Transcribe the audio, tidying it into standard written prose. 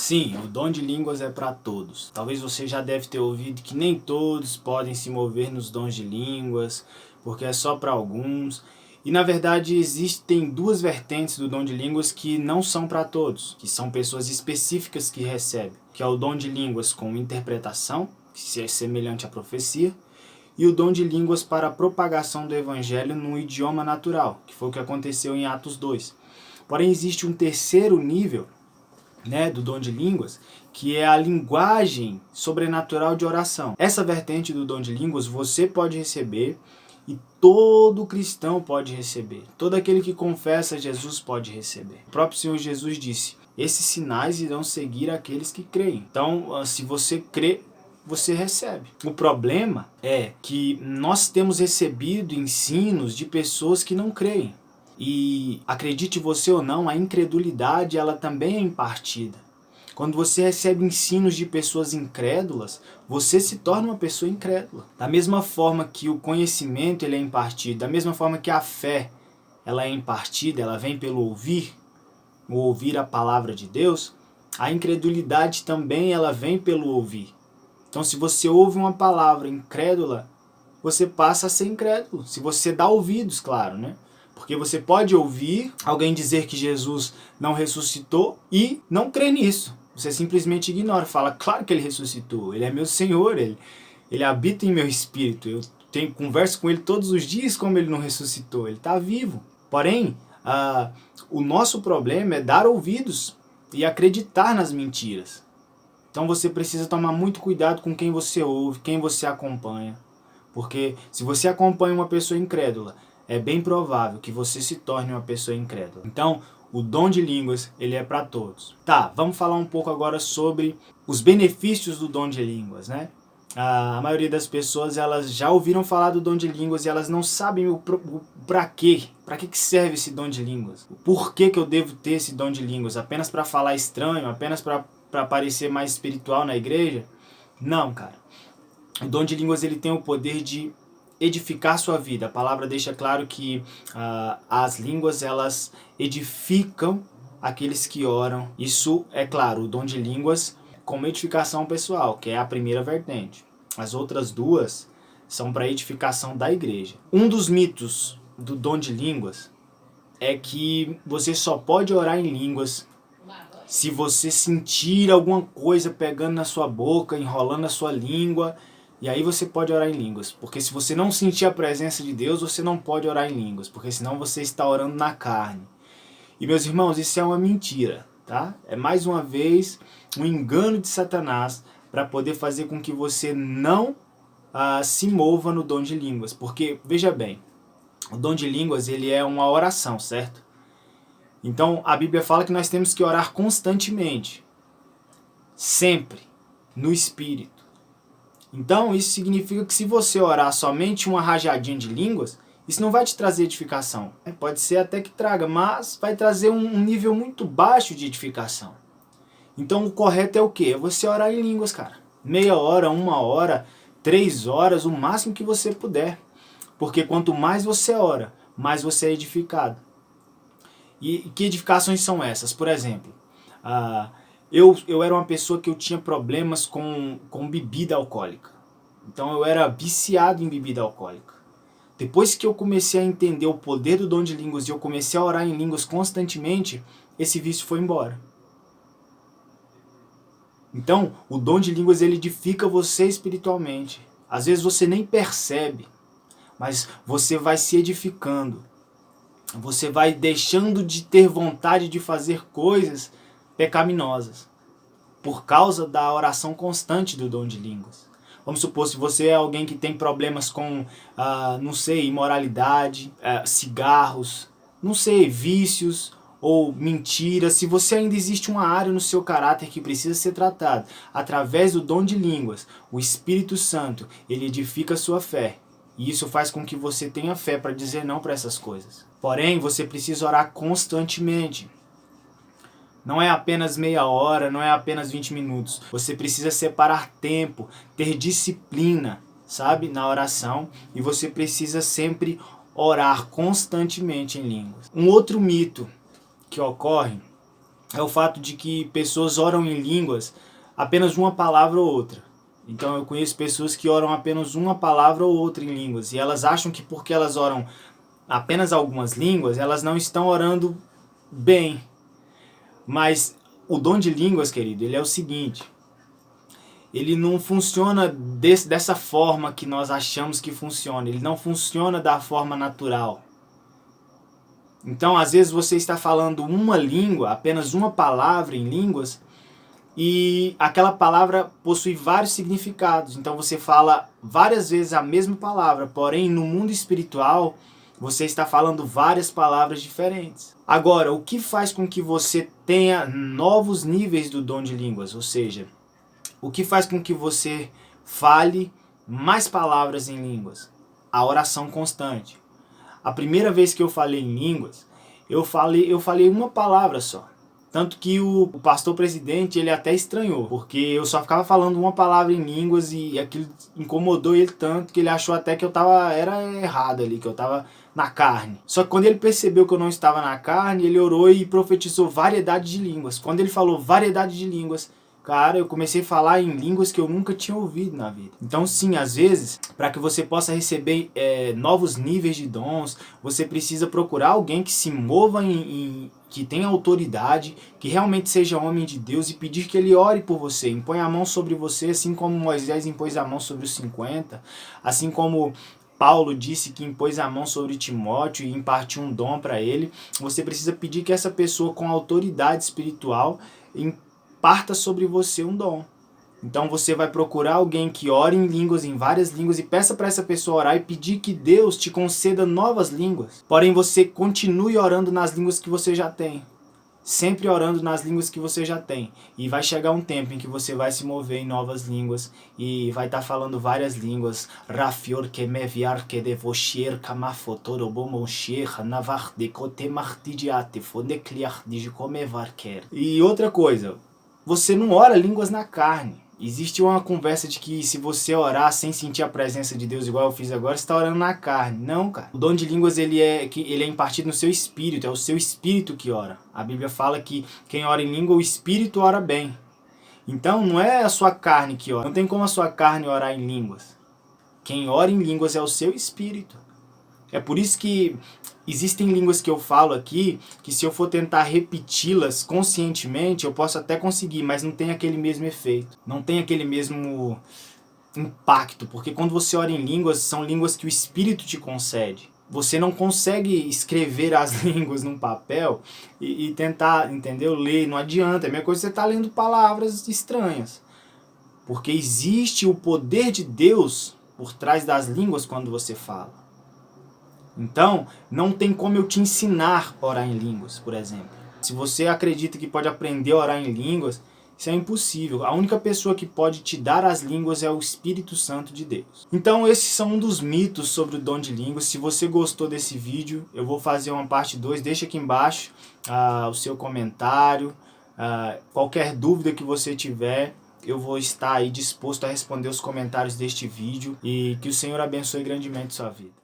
Sim, o dom de línguas é para todos. Talvez você já deve ter ouvido que nem todos podem se mover nos dons de línguas, porque é só para alguns. E na verdade existem duas vertentes do dom de línguas que não são para todos, que são pessoas específicas que recebem, que é o dom de línguas com interpretação, que é semelhante à profecia, e o dom de línguas para a propagação do evangelho no idioma natural, que foi o que aconteceu em Atos 2. Porém existe um terceiro nível, do dom de línguas, que é a linguagem sobrenatural de oração. Essa vertente do dom de línguas você pode receber e todo cristão pode receber. Todo aquele que confessa Jesus pode receber. O próprio Senhor Jesus disse: esses sinais irão seguir aqueles que creem. Então, se você crê, você recebe. O problema é que nós temos recebido ensinos de pessoas que não creem. E acredite você ou não, a incredulidade ela também é impartida. Quando você recebe ensinos de pessoas incrédulas, você se torna uma pessoa incrédula. Da mesma forma que o conhecimento ele é impartido, da mesma forma que a fé ela é impartida, ela vem pelo ouvir, o ouvir a palavra de Deus, a incredulidade também ela vem pelo ouvir. Então se você ouve uma palavra incrédula, você passa a ser incrédulo. Se você dá ouvidos, claro, né? Porque você pode ouvir alguém dizer que Jesus não ressuscitou e não crer nisso. Você simplesmente ignora, fala, claro que ele ressuscitou, ele é meu Senhor, ele habita em meu espírito, eu converso com ele todos os dias como ele não ressuscitou, ele está vivo. Porém, o nosso problema é dar ouvidos e acreditar nas mentiras. Então você precisa tomar muito cuidado com quem você ouve, quem você acompanha. Porque se você acompanha uma pessoa incrédula, é bem provável que você se torne uma pessoa incrédula. Então, o dom de línguas, ele é para todos. Tá, vamos falar um pouco agora sobre os benefícios do dom de línguas, né? A maioria das pessoas, elas já ouviram falar do dom de línguas e elas não sabem para quê. Para que serve esse dom de línguas? Por que eu devo ter esse dom de línguas? Apenas para falar estranho? Apenas para parecer mais espiritual na igreja? Não, cara. O dom de línguas ele tem o poder de edificar sua vida. A palavra deixa claro que as línguas elas edificam aqueles que oram. Isso é claro, o dom de línguas como edificação pessoal, que é a primeira vertente. As outras duas são para edificação da igreja. Um dos mitos do dom de línguas é que você só pode orar em línguas se você sentir alguma coisa pegando na sua boca, enrolando a sua língua. E aí você pode orar em línguas, porque se você não sentir a presença de Deus, você não pode orar em línguas, porque senão você está orando na carne. E meus irmãos, isso é uma mentira, tá? É mais uma vez um engano de Satanás para poder fazer com que você não se mova no dom de línguas. Porque, veja bem, o dom de línguas ele é uma oração, certo? Então a Bíblia fala que nós temos que orar constantemente, sempre, no Espírito. Então isso significa que se você orar somente uma rajadinha de línguas, isso não vai te trazer edificação. Pode ser até que traga, mas vai trazer um nível muito baixo de edificação. Então o correto é o quê? É você orar em línguas, cara. Meia hora, 1 hora, 3 horas, o máximo que você puder. Porque quanto mais você ora, mais você é edificado. E que edificações são essas? Por exemplo, eu era uma pessoa que eu tinha problemas com bebida alcoólica. Então eu era viciado em bebida alcoólica. Depois que eu comecei a entender o poder do dom de línguas e eu comecei a orar em línguas constantemente, esse vício foi embora. Então, o dom de línguas ele edifica você espiritualmente. Às vezes você nem percebe, mas você vai se edificando. Você vai deixando de ter vontade de fazer coisas pecaminosas por causa da oração constante do dom de línguas. Vamos supor, se você é alguém que tem problemas com, não sei, imoralidade, cigarros, não sei, vícios ou mentiras, se você ainda existe uma área no seu caráter que precisa ser tratada, através do dom de línguas, o Espírito Santo, ele edifica a sua fé. E isso faz com que você tenha fé para dizer não para essas coisas. Porém, você precisa orar constantemente. Não é apenas meia hora, não é apenas 20 minutos. Você precisa separar tempo, ter disciplina, sabe, na oração. E você precisa sempre orar constantemente em línguas. Um outro mito que ocorre é o fato de que pessoas oram em línguas apenas uma palavra ou outra. Então eu conheço pessoas que oram apenas uma palavra ou outra em línguas, e elas acham que porque elas oram apenas algumas línguas, elas não estão orando bem. Mas o dom de línguas, querido, ele é o seguinte: ele não funciona dessa forma que nós achamos que funciona. Ele não funciona da forma natural. Então, às vezes você está falando uma língua, apenas uma palavra em línguas, e aquela palavra possui vários significados. Então você fala várias vezes a mesma palavra, porém no mundo espiritual você está falando várias palavras diferentes. Agora, o que faz com que você tenha novos níveis do dom de línguas? Ou seja, o que faz com que você fale mais palavras em línguas? A oração constante. A primeira vez que eu falei em línguas, eu falei uma palavra só. Tanto que o pastor presidente, ele até estranhou, porque eu só ficava falando uma palavra em línguas e aquilo incomodou ele tanto que ele achou até que era errado ali, que eu estava na carne. Só que quando ele percebeu que eu não estava na carne, ele orou e profetizou variedade de línguas. Quando ele falou variedade de línguas, cara, eu comecei a falar em línguas que eu nunca tinha ouvido na vida. Então sim, às vezes, para que você possa receber novos níveis de dons, você precisa procurar alguém que se mova que tenha autoridade, que realmente seja homem de Deus e pedir que ele ore por você, impõe a mão sobre você, assim como Moisés impôs a mão sobre os 50, assim como Paulo disse que impôs a mão sobre Timóteo e impartiu um dom para ele. Você precisa pedir que essa pessoa com autoridade espiritual imparta sobre você um dom. Então você vai procurar alguém que ore em línguas, em várias línguas, e peça para essa pessoa orar e pedir que Deus te conceda novas línguas. Porém, você continue orando nas línguas que você já tem. Sempre orando nas línguas que você já tem. E vai chegar um tempo em que você vai se mover em novas línguas e vai estar falando várias línguas. Rafior que me viar que devosher kamafotoro bomosher navar de kote martidiate fonecliar de comevarquer. E outra coisa, você não ora línguas na carne. Existe uma conversa de que se você orar sem sentir a presença de Deus igual eu fiz agora, você está orando na carne. Não, cara. O dom de línguas ele é impartido no seu espírito, é o seu espírito que ora. A Bíblia fala que quem ora em língua, o espírito ora bem. Então não é a sua carne que ora. Não tem como a sua carne orar em línguas. Quem ora em línguas é o seu espírito. É por isso que existem línguas que eu falo aqui, que se eu for tentar repeti-las conscientemente, eu posso até conseguir, mas não tem aquele mesmo efeito. Não tem aquele mesmo impacto, porque quando você ora em línguas, são línguas que o Espírito te concede. Você não consegue escrever as línguas num papel e tentar, entendeu? Ler, não adianta. É a mesma coisa que você está lendo palavras estranhas. Porque existe o poder de Deus por trás das línguas quando você fala. Então, não tem como eu te ensinar a orar em línguas, por exemplo. Se você acredita que pode aprender a orar em línguas, isso é impossível. A única pessoa que pode te dar as línguas é o Espírito Santo de Deus. Então, esses são um dos mitos sobre o dom de línguas. Se você gostou desse vídeo, eu vou fazer uma parte 2. Deixa aqui embaixo o seu comentário. Qualquer dúvida que você tiver, eu vou estar aí disposto a responder os comentários deste vídeo. E que o Senhor abençoe grandemente sua vida.